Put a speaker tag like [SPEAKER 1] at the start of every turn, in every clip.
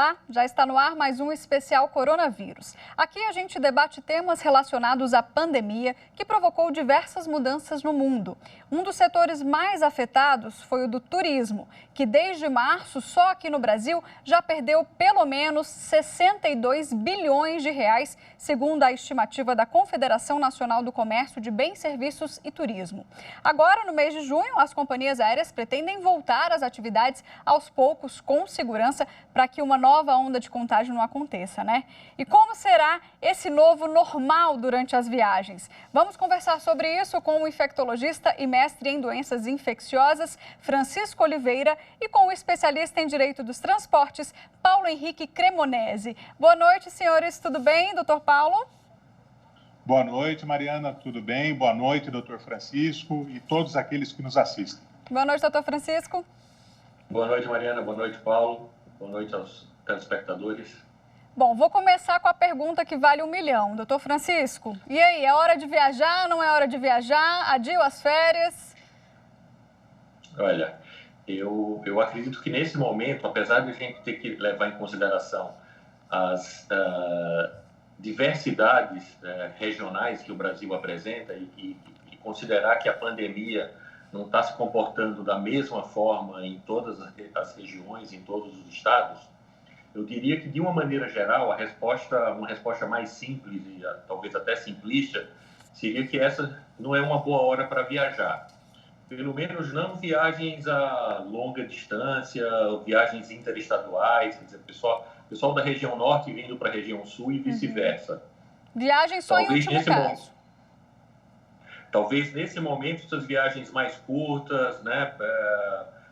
[SPEAKER 1] Olá, já está no ar mais um especial coronavírus. Aqui a gente debate temas relacionados à pandemia que provocou diversas mudanças no mundo. Um dos setores mais afetados foi o do turismo, que desde março, só aqui no Brasil, já perdeu pelo menos 62 bilhões de reais, segundo a estimativa da Confederação Nacional do Comércio de Bens, Serviços e Turismo. Agora, no mês de junho, as companhias aéreas pretendem voltar às atividades aos poucos, com segurança, para que uma nova onda de contágio não aconteça, né? E como será esse novo normal durante as viagens? Vamos conversar sobre isso com o infectologista e mestre em doenças infecciosas, Francisco Oliveira, e com o especialista em direito dos transportes, Paulo Henrique Cremonese. Boa noite, senhores. Tudo bem, doutor Paulo?
[SPEAKER 2] Boa noite, Mariana. Tudo bem? Boa noite, doutor Francisco e todos aqueles que nos assistem.
[SPEAKER 1] Boa noite, doutor Francisco.
[SPEAKER 3] Boa noite, Mariana. Boa noite, Paulo. Boa noite aos telespectadores.
[SPEAKER 1] Bom, vou começar com a pergunta que vale 1 milhão. Doutor Francisco, e aí, é hora de viajar, não é hora de viajar? Adio as férias?
[SPEAKER 3] Olha, eu acredito que nesse momento, apesar de a gente ter que levar em consideração as diversidades regionais que o Brasil apresenta e considerar que a pandemia não está se comportando da mesma forma em todas as regiões, em todos os estados, eu diria que, de uma maneira geral, uma resposta mais simples e talvez até simplista, seria que essa não é uma boa hora para viajar. Pelo menos não viagens a longa distância, viagens interestaduais, quer dizer, pessoal da região norte vindo para a região sul e vice-versa.
[SPEAKER 1] Viagem só talvez em último caso.
[SPEAKER 3] Talvez nesse momento essas viagens mais curtas, né,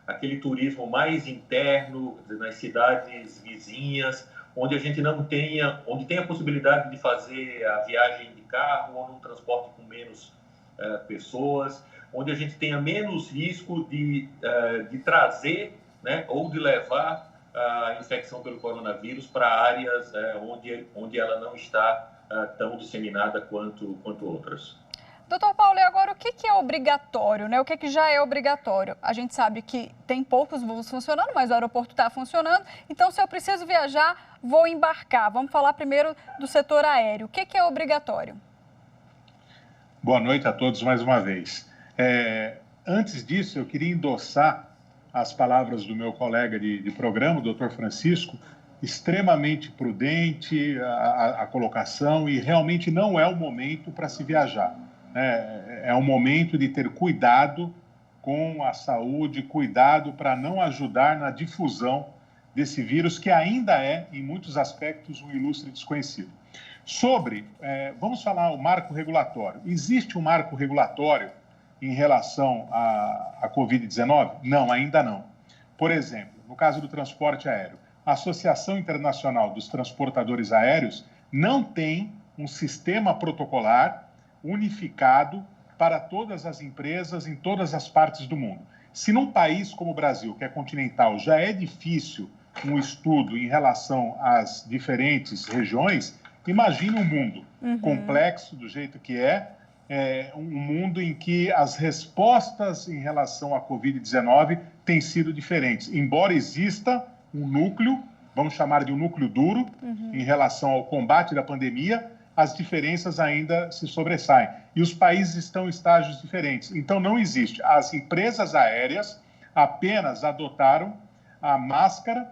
[SPEAKER 3] aquele turismo mais interno, nas cidades vizinhas, onde a gente não tenha, onde tem a possibilidade de fazer a viagem de carro ou num transporte com menos pessoas, onde a gente tenha menos risco de trazer, né, ou de levar a infecção pelo coronavírus para áreas onde ela não está tão disseminada quanto outras.
[SPEAKER 1] Doutor Paulo, e agora o que é obrigatório, né? O que já é obrigatório? A gente sabe que tem poucos voos funcionando, mas o aeroporto está funcionando. Então, se eu preciso viajar, vou embarcar. Vamos falar primeiro do setor aéreo. O que é obrigatório?
[SPEAKER 2] Boa noite a todos mais uma vez. Antes disso, eu queria endossar as palavras do meu colega de programa, o doutor Francisco, extremamente prudente a colocação e realmente não é o momento para se viajar. É um momento de ter cuidado com a saúde, cuidado para não ajudar na difusão desse vírus que ainda é, em muitos aspectos, um ilustre desconhecido. Vamos falar o marco regulatório. Existe um marco regulatório em relação à Covid-19? Não, ainda não. Por exemplo, no caso do transporte aéreo, a Associação Internacional dos Transportadores Aéreos não tem um sistema protocolar unificado para todas as empresas em todas as partes do mundo. Se num país como o Brasil, que é continental, já é difícil um estudo em relação às diferentes regiões, imagine um mundo complexo do jeito que um mundo em que as respostas em relação à Covid-19 têm sido diferentes. Embora exista um núcleo, vamos chamar de um núcleo duro, em relação ao combate da pandemia, as diferenças ainda se sobressaem. E os países estão em estágios diferentes. Então, não existe. As empresas aéreas apenas adotaram a máscara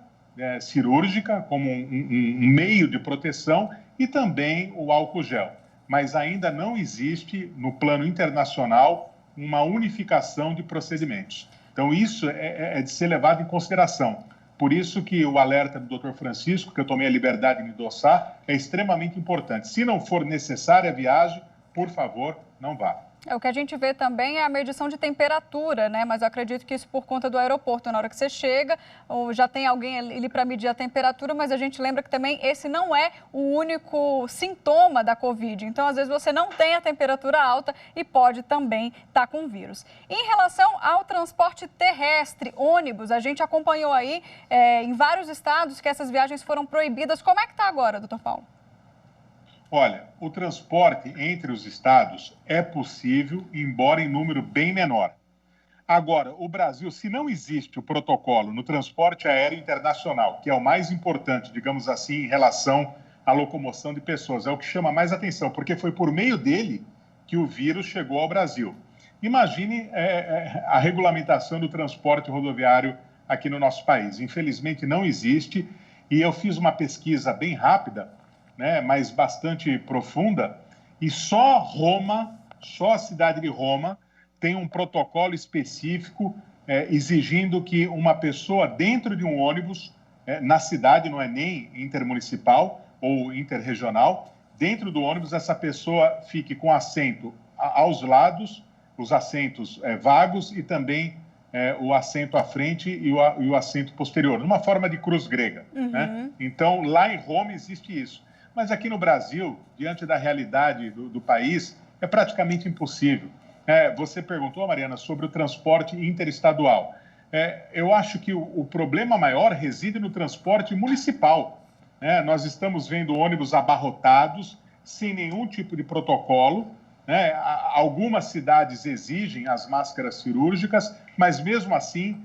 [SPEAKER 2] cirúrgica como um meio de proteção e também o álcool gel. Mas ainda não existe, no plano internacional, uma unificação de procedimentos. Então, isso é de ser levado em consideração. Por isso que o alerta do Dr. Francisco, que eu tomei a liberdade de endossar, é extremamente importante. Se não for necessária a viagem, por favor, não vá.
[SPEAKER 1] O que a gente vê também é a medição de temperatura, né? Mas eu acredito que isso por conta do aeroporto. Na hora que você chega, ou já tem alguém ali para medir a temperatura, mas a gente lembra que também esse não é o único sintoma da Covid. Então, às vezes, você não tem a temperatura alta e pode também estar com o vírus. Em relação ao transporte terrestre, ônibus, a gente acompanhou aí em vários estados que essas viagens foram proibidas. Como é que está agora, doutor Paulo?
[SPEAKER 2] Olha, o transporte entre os estados é possível, embora em número bem menor. Agora, o Brasil, se não existe o protocolo no transporte aéreo internacional, que é o mais importante, digamos assim, em relação à locomoção de pessoas, é o que chama mais atenção, porque foi por meio dele que o vírus chegou ao Brasil. Imagine a regulamentação do transporte rodoviário aqui no nosso país. Infelizmente, não existe, e eu fiz uma pesquisa bem rápida, né, mas bastante profunda, e só a cidade de Roma, tem um protocolo específico exigindo que uma pessoa dentro de um ônibus, na cidade, não é nem intermunicipal ou interregional, dentro do ônibus essa pessoa fique com assento aos lados, os assentos vagos e também o assento à frente e o assento posterior, numa forma de cruz grega.
[SPEAKER 1] Uhum.
[SPEAKER 2] Né? Então, lá em Roma existe isso. Mas aqui no Brasil, diante da realidade do país, é praticamente impossível. Você perguntou, Mariana, sobre o transporte interestadual. Eu acho que o problema maior reside no transporte municipal. Nós estamos vendo ônibus abarrotados, sem nenhum tipo de protocolo. Algumas cidades exigem as máscaras cirúrgicas, mas mesmo assim,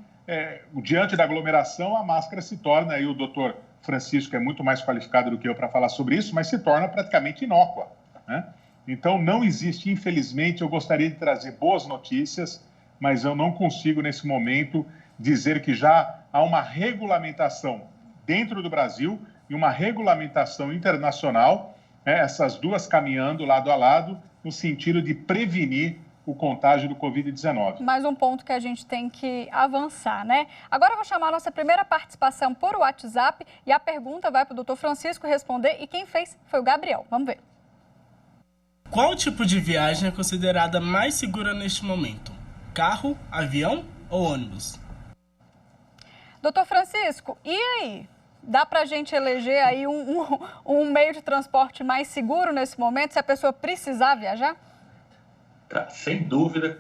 [SPEAKER 2] diante da aglomeração, a máscara se torna, e o doutor Francisco é muito mais qualificado do que eu para falar sobre isso, mas se torna praticamente inócua, né? Então, não existe, infelizmente, eu gostaria de trazer boas notícias, mas eu não consigo, nesse momento, dizer que já há uma regulamentação dentro do Brasil e uma regulamentação internacional, essas duas caminhando lado a lado, no sentido de prevenir o contágio do Covid-19.
[SPEAKER 1] Mais um ponto que a gente tem que avançar, né? Agora eu vou chamar a nossa primeira participação por WhatsApp e a pergunta vai para o doutor Francisco responder e quem fez foi o Gabriel. Vamos ver.
[SPEAKER 4] Qual tipo de viagem é considerada mais segura neste momento? Carro, avião ou ônibus?
[SPEAKER 1] Doutor Francisco, e aí? Dá para a gente eleger aí um meio de transporte mais seguro nesse momento, se a pessoa precisar viajar?
[SPEAKER 3] Sem dúvida,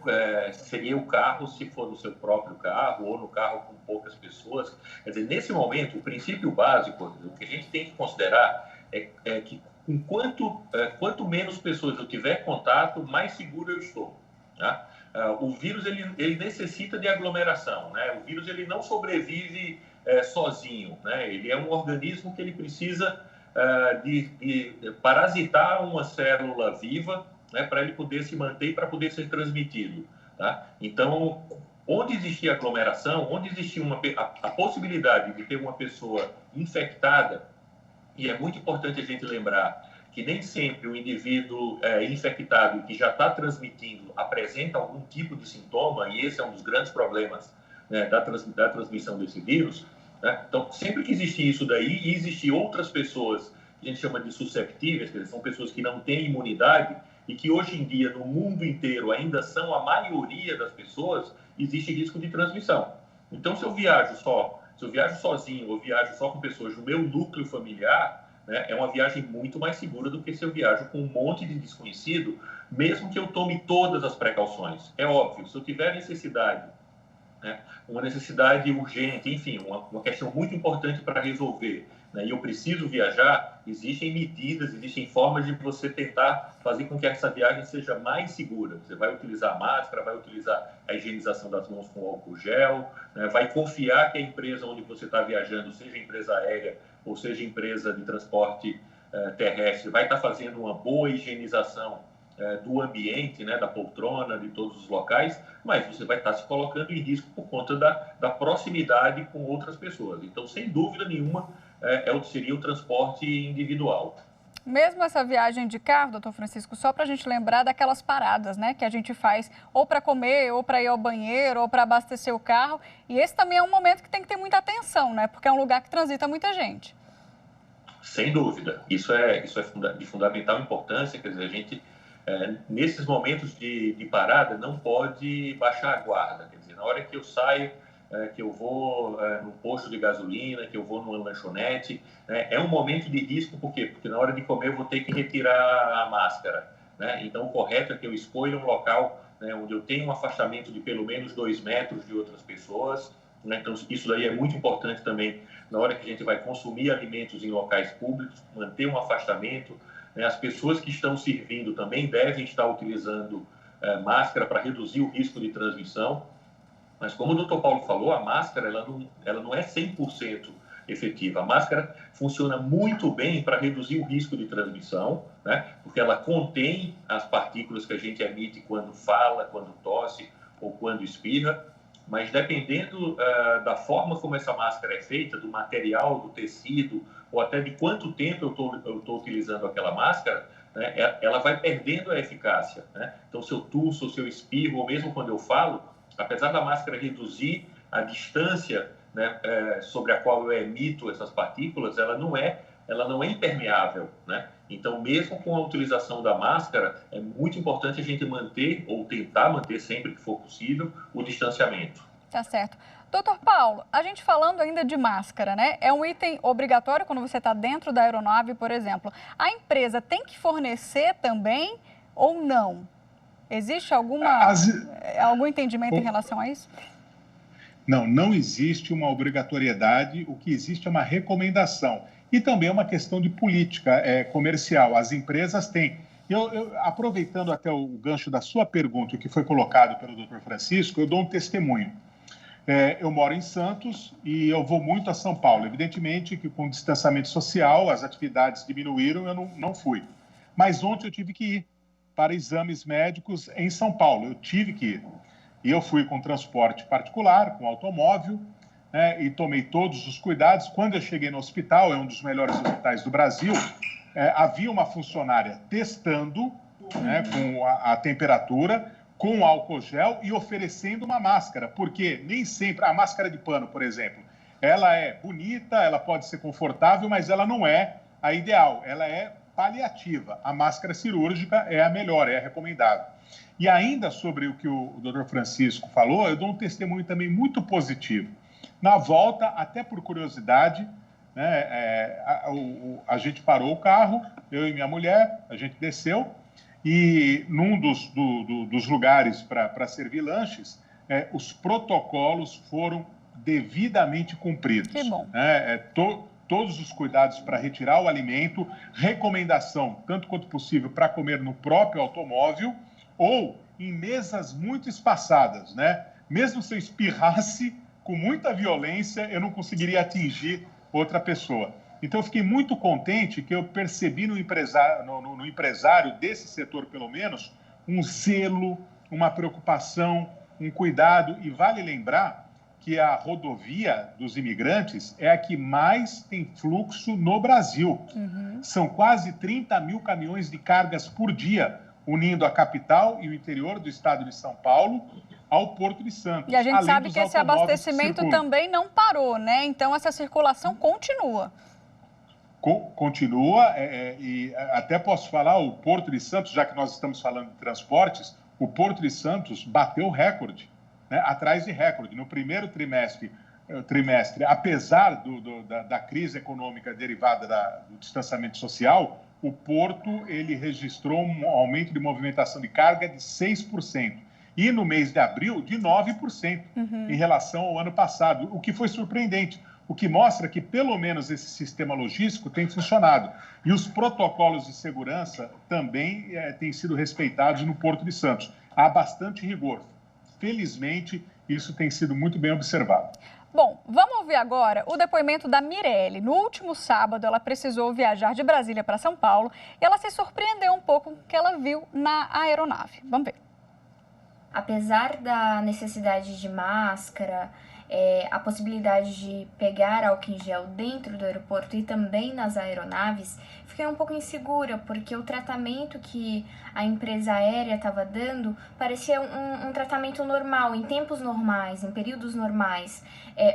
[SPEAKER 3] seria o carro, se for no seu próprio carro ou no carro com poucas pessoas. Quer dizer, nesse momento, o princípio básico, o que a gente tem que considerar é que quanto menos pessoas eu tiver contato, mais seguro eu estou. Tá? O vírus ele necessita de aglomeração, né? O vírus ele não sobrevive sozinho, né? Ele é um organismo que ele precisa de parasitar uma célula viva, né, para ele poder se manter e para poder ser transmitido. Tá? Então, onde existir aglomeração, onde existir a possibilidade de ter uma pessoa infectada, e é muito importante a gente lembrar que nem sempre o indivíduo infectado que já está transmitindo apresenta algum tipo de sintoma, e esse é um dos grandes problemas, né, da transmissão desse vírus. Né? Então, sempre que existir isso daí e existir outras pessoas que a gente chama de susceptíveis, quer dizer, são pessoas que não têm imunidade e que hoje em dia no mundo inteiro ainda são a maioria das pessoas, existe risco de transmissão. Então, se eu viajo sozinho ou viajo só com pessoas do meu núcleo familiar, né, é uma viagem muito mais segura do que se eu viajo com um monte de desconhecido, mesmo que eu tome todas as precauções. É óbvio, se eu tiver necessidade, né, uma necessidade urgente, enfim, uma questão muito importante para resolver, né, e eu preciso viajar, existem medidas, existem formas de você tentar fazer com que essa viagem seja mais segura. Você vai utilizar máscara, vai utilizar a higienização das mãos com álcool gel, né, vai confiar que a empresa onde você está viajando, seja empresa aérea ou seja empresa de transporte terrestre, vai estar fazendo uma boa higienização do ambiente, né, da poltrona, de todos os locais, mas você vai estar se colocando em risco por conta da proximidade com outras pessoas. Então, sem dúvida nenhuma, seria o transporte individual.
[SPEAKER 1] Mesmo essa viagem de carro, doutor Francisco, só para a gente lembrar daquelas paradas, né, que a gente faz ou para comer, ou para ir ao banheiro, ou para abastecer o carro. E esse também é um momento que tem que ter muita atenção, né, porque é um lugar que transita muita gente.
[SPEAKER 3] Sem dúvida. Isso é de fundamental importância, quer dizer, a gente, nesses momentos de parada, não pode baixar a guarda. Quer dizer, na hora que eu saio, que eu vou no posto de gasolina, que eu vou numa lanchonete, é um momento de risco, por quê? Porque na hora de comer eu vou ter que retirar a máscara, né? Então, o correto é que eu escolha um local, né, onde eu tenho um afastamento de pelo menos 2 metros de outras pessoas, né? Então, isso daí é muito importante também na hora que a gente vai consumir alimentos em locais públicos, manter um afastamento, né? As pessoas que estão servindo também devem estar utilizando máscara para reduzir o risco de transmissão. Mas como o doutor Paulo falou, a máscara ela não é 100% efetiva. A máscara funciona muito bem para reduzir o risco de transmissão, né? Porque ela contém as partículas que a gente emite quando fala, quando tosse ou quando espirra. Mas dependendo da forma como essa máscara é feita, do material, do tecido, ou até de quanto tempo eu estou utilizando aquela máscara, né, ela vai perdendo a eficácia, né? Então, se eu tuço, se eu espirro, ou mesmo quando eu falo, apesar da máscara reduzir a distância, né, sobre a qual eu emito essas partículas, ela não é impermeável, né? Então, mesmo com a utilização da máscara, é muito importante a gente manter, ou tentar manter sempre que for possível, o distanciamento.
[SPEAKER 1] Tá certo. Doutor Paulo, a gente falando ainda de máscara, né? É um item obrigatório quando você está dentro da aeronave, por exemplo. A empresa tem que fornecer também ou não? Existe algum entendimento em relação a isso?
[SPEAKER 2] Não existe uma obrigatoriedade, o que existe é uma recomendação. E também é uma questão de política comercial. As empresas têm. Aproveitando até o gancho da sua pergunta, que foi colocado pelo doutor Francisco, eu dou um testemunho. Eu moro em Santos e eu vou muito a São Paulo. Evidentemente que com o distanciamento social as atividades diminuíram, eu não fui. Mas ontem eu tive que ir para exames médicos em São Paulo. Eu tive que ir. E eu fui com transporte particular, com automóvel, né, e tomei todos os cuidados. Quando eu cheguei no hospital, é um dos melhores hospitais do Brasil, havia uma funcionária testando, né, com a temperatura, com álcool gel e oferecendo uma máscara, porque nem sempre, a máscara de pano, por exemplo, ela é bonita, ela pode ser confortável, mas ela não é a ideal, ela é paliativa. A máscara cirúrgica é a melhor, é a recomendável. E ainda sobre o que o doutor Francisco falou, eu dou um testemunho também muito positivo. Na volta, até por curiosidade, né, a gente parou o carro, eu e minha mulher, a gente desceu, e num dos lugares para servir lanches, os protocolos foram devidamente cumpridos.
[SPEAKER 1] Que bom.
[SPEAKER 2] Todos os cuidados para retirar o alimento, recomendação, tanto quanto possível, para comer no próprio automóvel ou em mesas muito espaçadas, né? Mesmo se eu espirrasse com muita violência, eu não conseguiria atingir outra pessoa. Então, eu fiquei muito contente que eu percebi no empresário desse setor, pelo menos, um zelo, uma preocupação, um cuidado. E vale lembrar que a rodovia dos imigrantes é a que mais tem fluxo no Brasil. Uhum. São quase 30 mil caminhões de cargas por dia, unindo a capital e o interior do estado de São Paulo ao Porto de Santos.
[SPEAKER 1] E a gente sabe que esse abastecimento também não parou, né? Então, essa circulação continua.
[SPEAKER 2] Continua, e até posso falar, o Porto de Santos, já que nós estamos falando de transportes, o Porto de Santos bateu recorde, né, atrás de recorde. No primeiro trimestre, apesar da crise econômica derivada do distanciamento social, o Porto ele registrou um aumento de movimentação de carga de 6%. E no mês de abril, de 9% em relação ao ano passado, o que foi surpreendente. O que mostra que, pelo menos, esse sistema logístico tem funcionado. E os protocolos de segurança também têm sido respeitados no Porto de Santos. Há bastante rigor. Felizmente, isso tem sido muito bem observado.
[SPEAKER 1] Bom, vamos ouvir agora o depoimento da Mirelle. No último sábado, ela precisou viajar de Brasília para São Paulo e ela se surpreendeu um pouco com o que ela viu na aeronave. Vamos ver.
[SPEAKER 5] Apesar da necessidade de máscara, a possibilidade de pegar álcool em gel dentro do aeroporto e também nas aeronaves, fiquei um pouco insegura, porque o tratamento que a empresa aérea estava dando parecia um tratamento normal, em tempos normais, em períodos normais.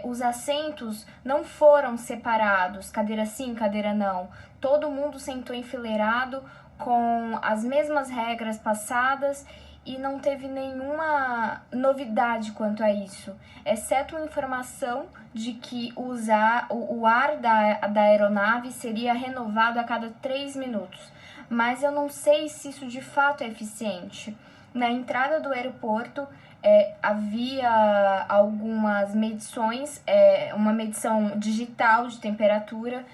[SPEAKER 5] Os assentos não foram separados, cadeira sim, cadeira não. Todo mundo sentou enfileirado com as mesmas regras passadas e não teve nenhuma novidade quanto a isso, exceto a informação de que o ar da aeronave seria renovado a cada 3 minutos. Mas eu não sei se isso de fato é eficiente. Na entrada do aeroporto havia algumas medições, uma medição digital de temperatura,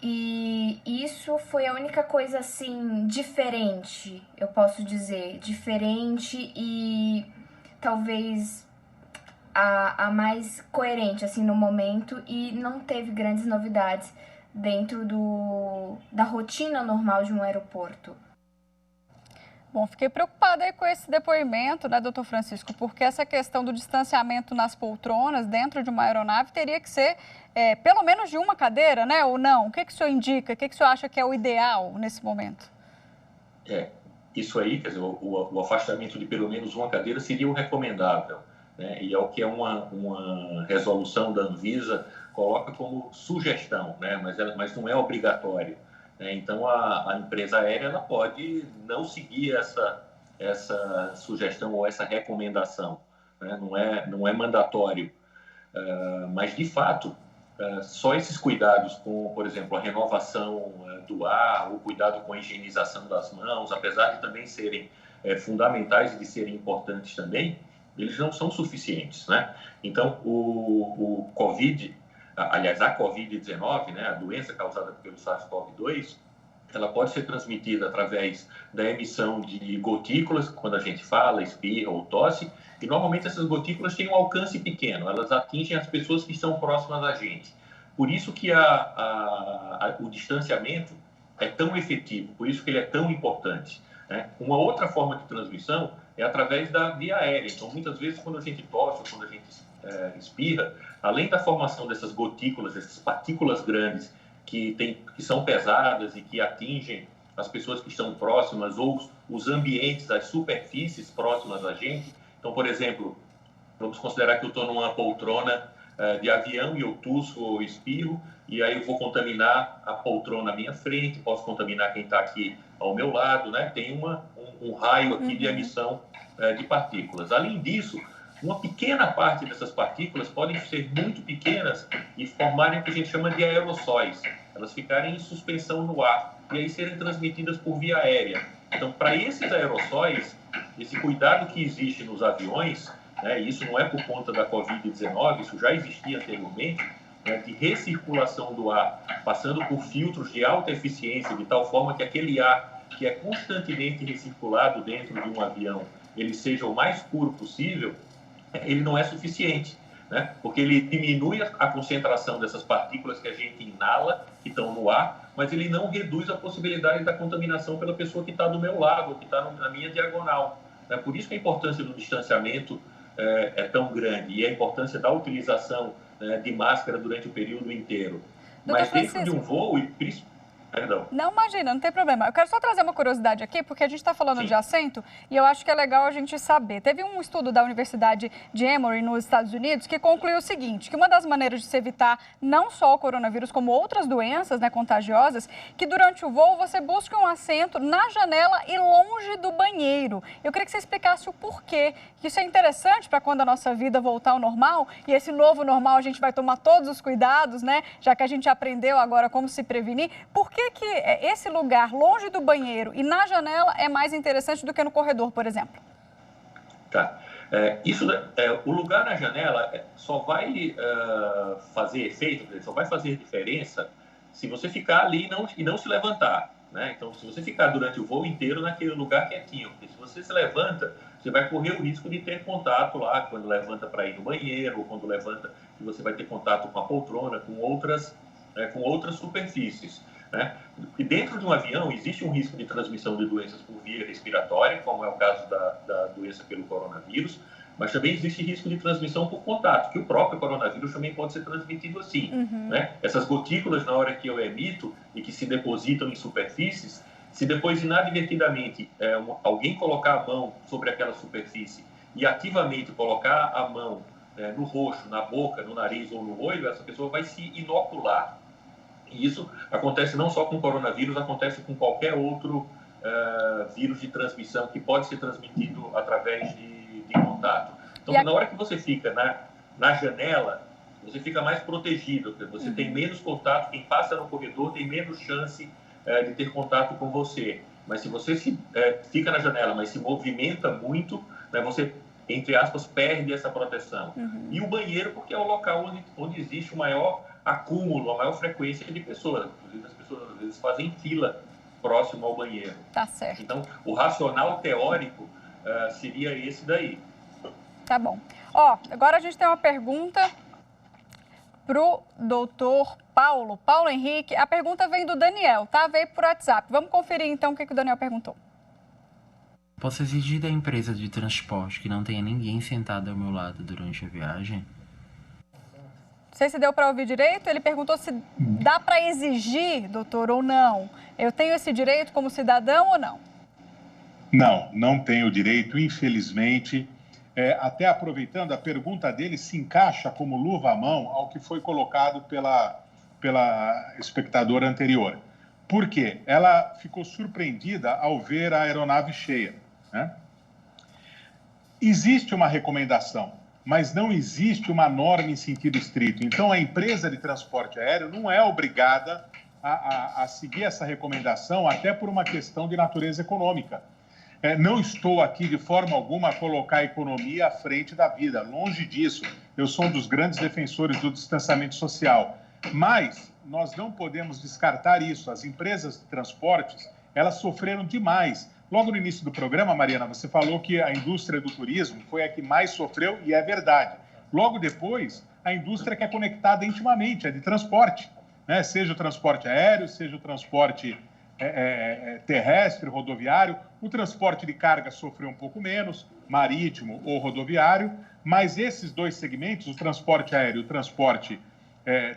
[SPEAKER 5] e isso foi a única coisa, assim, diferente, eu posso dizer, diferente e talvez a mais coerente assim no momento e não teve grandes novidades dentro da rotina normal de um aeroporto.
[SPEAKER 1] Bom, fiquei preocupada aí com esse depoimento, né, doutor Francisco, porque essa questão do distanciamento nas poltronas dentro de uma aeronave teria que ser pelo menos de uma cadeira, né, ou não? O que o senhor indica? O que o senhor acha que é o ideal nesse momento?
[SPEAKER 3] Isso aí, quer dizer, o afastamento de pelo menos uma cadeira seria o recomendável, né? E é o que uma resolução da Anvisa coloca como sugestão, né? Mas não é obrigatório. Então, a empresa aérea ela pode não seguir essa sugestão ou essa recomendação, né? Não é mandatório. Mas, de fato, só esses cuidados com, por exemplo, a renovação do ar, o cuidado com a higienização das mãos, apesar de também serem fundamentais e de serem importantes também, eles não são suficientes, né? Então, o COVID... Aliás, a Covid-19, né, a doença causada pelo SARS-CoV-2, ela pode ser transmitida através da emissão de gotículas, quando a gente fala, espirra ou tosse, e normalmente essas gotículas têm um alcance pequeno, elas atingem as pessoas que estão próximas da gente. Por isso que o distanciamento é tão efetivo, por isso que ele é tão importante, né? Uma outra forma de transmissão é através da via aérea. Então, muitas vezes, quando a gente tosse ou quando a gente espirra, além da formação dessas gotículas, dessas partículas grandes que são pesadas e que atingem as pessoas que estão próximas ou os ambientes, as superfícies próximas a gente. Então, por exemplo, vamos considerar que eu estou numa poltrona de avião e eu tusso ou espirro, e aí eu vou contaminar a poltrona à minha frente, posso contaminar quem está aqui ao meu lado, né? Tem um raio aqui de emissão de partículas. Além disso, uma pequena parte dessas partículas podem ser muito pequenas e formarem o que a gente chama de aerossóis. Elas ficarem em suspensão no ar e aí serem transmitidas por via aérea. Então, para esses aerossóis, esse cuidado que existe nos aviões, né, isso não é por conta da Covid-19, isso já existia anteriormente, né, de recirculação do ar, passando por filtros de alta eficiência, de tal forma que aquele ar que é constantemente recirculado dentro de um avião, ele seja o mais puro possível, ele não é suficiente, né? Porque ele diminui a concentração dessas partículas que a gente inala, que estão no ar, mas ele não reduz a possibilidade da contaminação pela pessoa que está do meu lado, ou que está na minha diagonal, né? Por isso que a importância do distanciamento é tão grande e a importância da utilização de máscara durante o período inteiro. Mas dentro de um voo, Perdão.
[SPEAKER 1] Não, imagina, não tem problema. Eu quero só trazer uma curiosidade aqui, porque a gente está falando de assento e eu acho que é legal a gente saber. Teve um estudo da Universidade de Emory, nos Estados Unidos, que concluiu o seguinte, que uma das maneiras de se evitar não só o coronavírus, como outras doenças, né, contagiosas, que durante o voo você busque um assento na janela e longe do banheiro. Eu queria que você explicasse o porquê. Isso é interessante para quando a nossa vida voltar ao normal, e esse novo normal a gente vai tomar todos os cuidados, né, já que a gente aprendeu agora como se prevenir. Por que esse lugar longe do banheiro e na janela é mais interessante do que no corredor, por exemplo?
[SPEAKER 3] Tá. O lugar na janela só vai fazer efeito, só vai fazer diferença se você ficar ali e não se levantar, né? Então, se você ficar durante o voo inteiro naquele lugar quietinho, porque se você se levanta, você vai correr o risco de ter contato lá, quando levanta para ir no banheiro, ou quando levanta, que você vai ter contato com a poltrona, com outras superfícies, né? E dentro de um avião existe um risco de transmissão de doenças por via respiratória, como é o caso da doença pelo coronavírus, mas também existe risco de transmissão por contato, que o próprio coronavírus também pode ser transmitido assim, né? Essas gotículas, na hora que eu emito e que se depositam em superfícies, se depois inadvertidamente alguém colocar a mão sobre aquela superfície e ativamente colocar a mão no rosto, na boca, no nariz ou no olho, essa pessoa vai se inocular. E isso acontece não só com o coronavírus, acontece com qualquer outro vírus de transmissão que pode ser transmitido através de contato. Então, na hora que você fica na janela, você fica mais protegido, porque você tem menos contato, quem passa no corredor tem menos chance de ter contato com você. Mas se você fica na janela, mas se movimenta muito, né, você, entre aspas, perde essa proteção. E o banheiro, porque é o local onde existe o maior acúmulo, a maior frequência de pessoas. Inclusive, as pessoas às vezes fazem fila próximo ao banheiro.
[SPEAKER 1] Tá certo.
[SPEAKER 3] Então, o racional teórico seria esse daí.
[SPEAKER 1] Tá bom. Ó, agora a gente tem uma pergunta para o doutor Paulo Henrique. A pergunta vem do Daniel, tá? Veio por WhatsApp. Vamos conferir então o que o Daniel perguntou.
[SPEAKER 6] Posso exigir da empresa de transporte que não tenha ninguém sentado ao meu lado durante a viagem?
[SPEAKER 1] Não sei se deu para ouvir direito. Ele perguntou se dá para exigir, doutor, ou não. Eu tenho esse direito como cidadão ou não?
[SPEAKER 2] Não tenho o direito, infelizmente. Até aproveitando, a pergunta dele se encaixa como luva à mão ao que foi colocado pela espectadora anterior. Por quê? Ela ficou surpreendida ao ver a aeronave cheia, né? Existe uma recomendação, mas não existe uma norma em sentido estrito. Então, a empresa de transporte aéreo não é obrigada a seguir essa recomendação, até por uma questão de natureza econômica. Não estou aqui, de forma alguma, a colocar a economia à frente da vida. Longe disso. Eu sou um dos grandes defensores do distanciamento social. Mas nós não podemos descartar isso. As empresas de transportes, elas sofreram demais. Logo no início do programa, Mariana, você falou que a indústria do turismo foi a que mais sofreu, e é verdade. Logo depois, a indústria que é conectada intimamente, é de transporte, né? Seja o transporte aéreo, seja o transporte terrestre, rodoviário. O transporte de carga sofreu um pouco menos, marítimo ou rodoviário, mas esses dois segmentos, o transporte aéreo e o transporte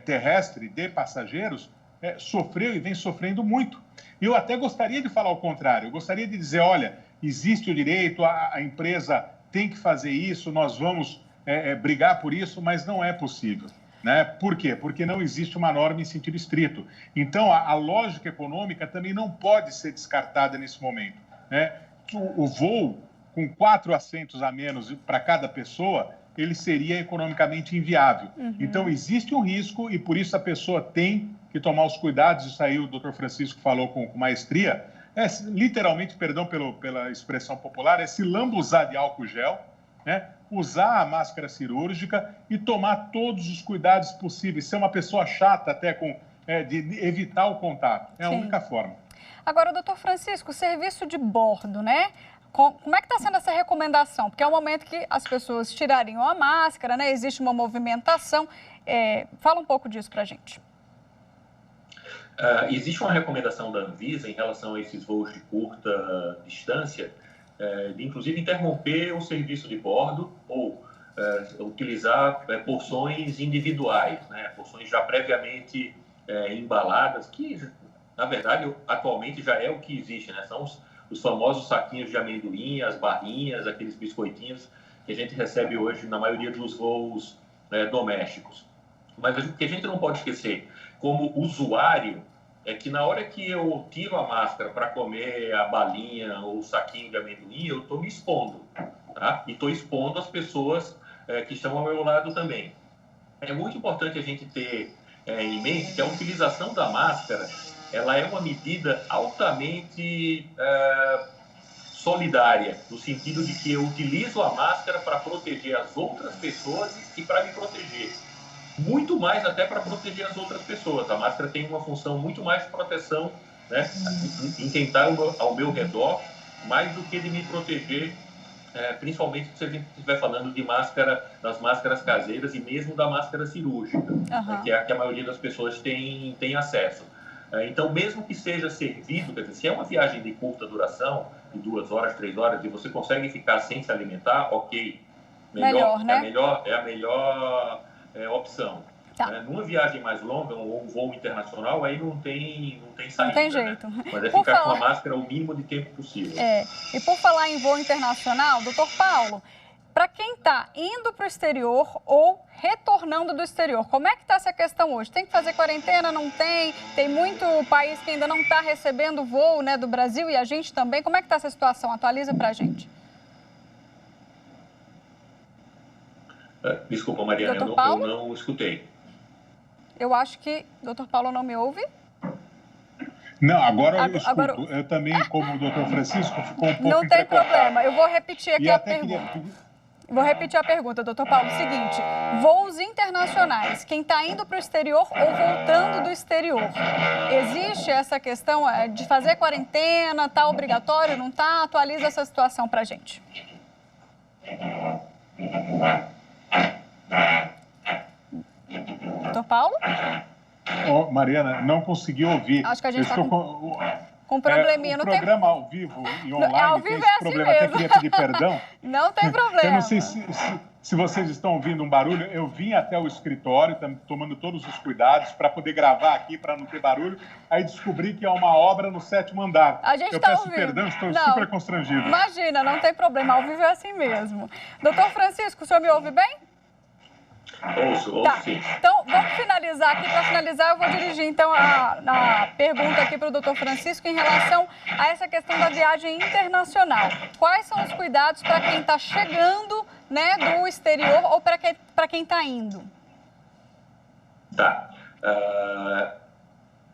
[SPEAKER 2] terrestre de passageiros, sofreu e vem sofrendo muito. E eu até gostaria de falar o contrário. Eu gostaria de dizer, olha, existe o direito, a empresa tem que fazer isso, nós vamos brigar por isso, mas não é possível. Né? Por quê? Porque não existe uma norma em sentido estrito. Então, a lógica econômica também não pode ser descartada nesse momento. Né? O voo, com 4 assentos a menos para cada pessoa, ele seria economicamente inviável. Uhum. Então, existe um risco e, por isso, a pessoa tem que tomar os cuidados. Isso aí o doutor Francisco falou com maestria. Literalmente, perdão pela expressão popular, se lambuzar de álcool gel, né? Usar a máscara cirúrgica e tomar todos os cuidados possíveis. Ser uma pessoa chata até de evitar o contato. É a única forma.
[SPEAKER 1] Agora, doutor Francisco, o serviço de bordo, né? Como é que está sendo essa recomendação? Porque é o momento que as pessoas tirariam a máscara, né? Existe uma movimentação. Fala um pouco disso para a gente.
[SPEAKER 3] Existe uma recomendação da Anvisa em relação a esses voos de curta distância, de inclusive interromper o serviço de bordo ou utilizar porções individuais, né? Porções já previamente embaladas, que na verdade atualmente já é o que existe, né? São os famosos saquinhos de amendoim, as barrinhas, aqueles biscoitinhos que a gente recebe hoje na maioria dos voos domésticos. Mas o que a gente não pode esquecer, como usuário, é que na hora que eu tiro a máscara para comer a balinha ou o saquinho de amendoim, eu estou me expondo, tá? E estou expondo as pessoas que estão ao meu lado também. É muito importante a gente ter em mente que a utilização da máscara, ela é uma medida altamente solidária, no sentido de que eu utilizo a máscara para proteger as outras pessoas e para me proteger. Muito mais até para proteger as outras pessoas. A máscara tem uma função muito mais de proteção, né, em quem está ao meu redor, mais do que de me proteger, principalmente se a gente estiver falando de máscara, das máscaras caseiras e mesmo da máscara cirúrgica, que é a que a maioria das pessoas tem acesso. Então, mesmo que seja servido, quer dizer, se é uma viagem de curta duração, de 2 horas, 3 horas, e você consegue ficar sem se alimentar, ok.
[SPEAKER 1] Melhor, né?
[SPEAKER 3] É a melhor opção.
[SPEAKER 1] Tá.
[SPEAKER 3] Numa viagem mais longa, ou um voo internacional, aí não tem saída.
[SPEAKER 1] Não tem jeito.
[SPEAKER 3] Né? Mas ficar com a máscara o mínimo de tempo possível.
[SPEAKER 1] E por falar em voo internacional, doutor Paulo, para quem está indo para o exterior ou retornando do exterior, como é que está essa questão hoje? Tem que fazer quarentena? Não tem? Tem muito país que ainda não está recebendo voo, né, do Brasil, e a gente também. Como é que está essa situação? Atualiza para a gente.
[SPEAKER 3] Desculpa, Mariana, eu não escutei.
[SPEAKER 1] Eu acho que o doutor Paulo não me ouve.
[SPEAKER 2] Não, agora eu escuto. Eu também, como o doutor Francisco, ficou um pouco
[SPEAKER 1] Não tem problema. Eu vou repetir aqui a pergunta. Vou repetir a pergunta, doutor Paulo. Seguinte, voos internacionais, quem está indo para o exterior ou voltando do exterior, existe essa questão de fazer quarentena, está obrigatório, não está? Atualiza essa situação para a gente. Doutor Paulo?
[SPEAKER 2] Oh, Mariana, não consegui ouvir.
[SPEAKER 1] Acho que a gente está com um
[SPEAKER 2] o
[SPEAKER 1] probleminha. Não
[SPEAKER 2] programa
[SPEAKER 1] tem...
[SPEAKER 2] ao vivo e online
[SPEAKER 1] ao
[SPEAKER 2] tem
[SPEAKER 1] vivo
[SPEAKER 2] esse
[SPEAKER 1] é assim
[SPEAKER 2] problema.
[SPEAKER 1] mesmo.
[SPEAKER 2] Até queria pedir perdão.
[SPEAKER 1] Não tem problema.
[SPEAKER 2] Eu não sei se vocês estão ouvindo um barulho. Eu vim até o escritório, tomando todos os cuidados para poder gravar aqui, para não ter barulho. Aí descobri que é uma obra no 7º andar.
[SPEAKER 1] A gente
[SPEAKER 2] eu
[SPEAKER 1] tá
[SPEAKER 2] peço
[SPEAKER 1] ouvindo.
[SPEAKER 2] perdão, estou
[SPEAKER 1] Não,
[SPEAKER 2] super constrangido.
[SPEAKER 1] Imagina, não tem problema. Ao vivo é assim mesmo. Doutor Francisco, o senhor me ouve bem?
[SPEAKER 3] Ouço
[SPEAKER 1] Tá.
[SPEAKER 3] sim.
[SPEAKER 1] Então, vamos finalizar aqui. Para finalizar, eu vou dirigir, então, a pergunta aqui para o doutor Francisco em relação a essa questão da viagem internacional. Quais são os cuidados para quem está chegando, né, do exterior ou para quem está indo?
[SPEAKER 3] Tá.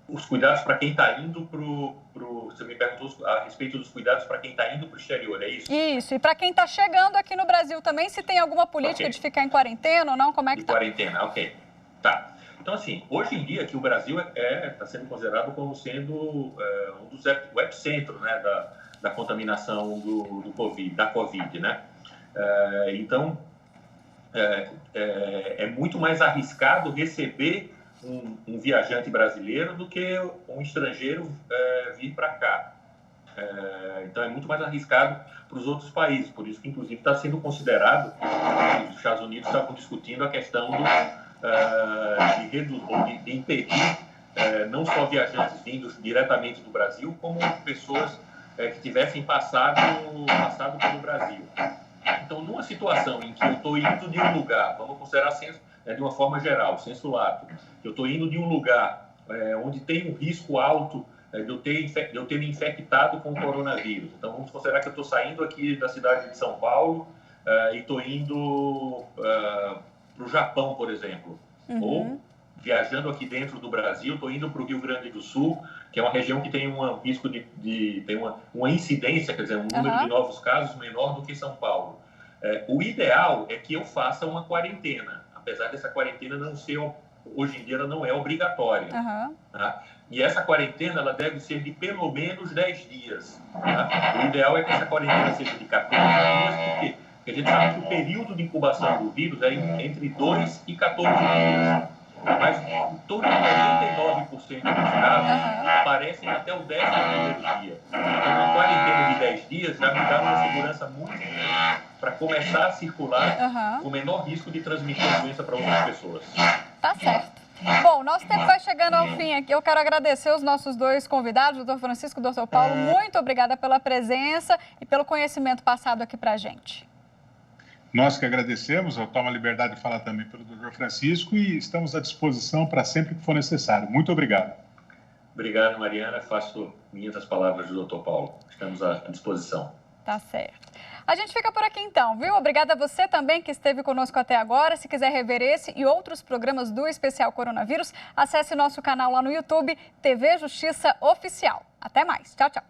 [SPEAKER 3] Os cuidados para quem está indo para o... Você me perguntou a respeito dos cuidados para quem está indo para o exterior, é isso?
[SPEAKER 1] Isso. E para quem está chegando aqui no Brasil também, se tem alguma política de ficar em quarentena ou não, como é que está?
[SPEAKER 3] Quarentena, ok. Tá. Então, assim, hoje em dia, que o Brasil está sendo considerado como sendo um dos o epicentro, né, da contaminação do Covid, da Covid, né? Então, é muito mais arriscado receber um viajante brasileiro do que um estrangeiro vir para cá. Então, é muito mais arriscado para os outros países. Por isso que, inclusive, está sendo considerado, os Estados Unidos estavam discutindo a questão de impedir não só viajantes vindos diretamente do Brasil, como pessoas que tivessem passado pelo Brasil. Então, numa situação em que eu estou indo de um lugar, vamos considerar de uma forma geral, sensu lato, eu estou indo de um lugar onde tem um risco alto de eu ter me infectado com o coronavírus. Então, vamos considerar que eu estou saindo aqui da cidade de São Paulo e estou indo para o Japão, por exemplo.
[SPEAKER 1] Uhum.
[SPEAKER 3] Ou viajando aqui dentro do Brasil, estou indo para o Rio Grande do Sul, que é uma região que tem um risco tem uma incidência, quer dizer, um número de novos casos menor do que São Paulo. O ideal é que eu faça uma quarentena, apesar dessa quarentena não ser, hoje em dia, ela não é obrigatória. Tá? E essa quarentena ela deve ser de pelo menos 10 dias. Tá? O ideal é que essa quarentena seja de 14 dias, por quê? Porque a gente sabe que o período de incubação do vírus é entre 2 e 14 dias. Mas em torno de 99% dos casos aparecem até o 11º dia. Então, uma quarentena de 10 dias já me dá uma segurança muito grande para começar a circular com o menor risco de transmitir a doença para outras pessoas.
[SPEAKER 1] Tá certo. Bom, nosso tempo vai chegando ao fim aqui. Eu quero agradecer os nossos dois convidados, o doutor Francisco e o doutor Paulo. Muito obrigada pela presença e pelo conhecimento passado aqui para a gente.
[SPEAKER 2] Nós que agradecemos, eu tomo a liberdade de falar também pelo doutor Francisco e estamos à disposição para sempre que for necessário. Muito obrigado.
[SPEAKER 3] Obrigado, Mariana. Faço minhas as palavras do doutor Paulo. Estamos à disposição.
[SPEAKER 1] Tá certo. A gente fica por aqui então, viu? Obrigada a você também que esteve conosco até agora. Se quiser rever esse e outros programas do Especial Coronavírus, acesse nosso canal lá no YouTube, TV Justiça Oficial. Até mais. Tchau, tchau.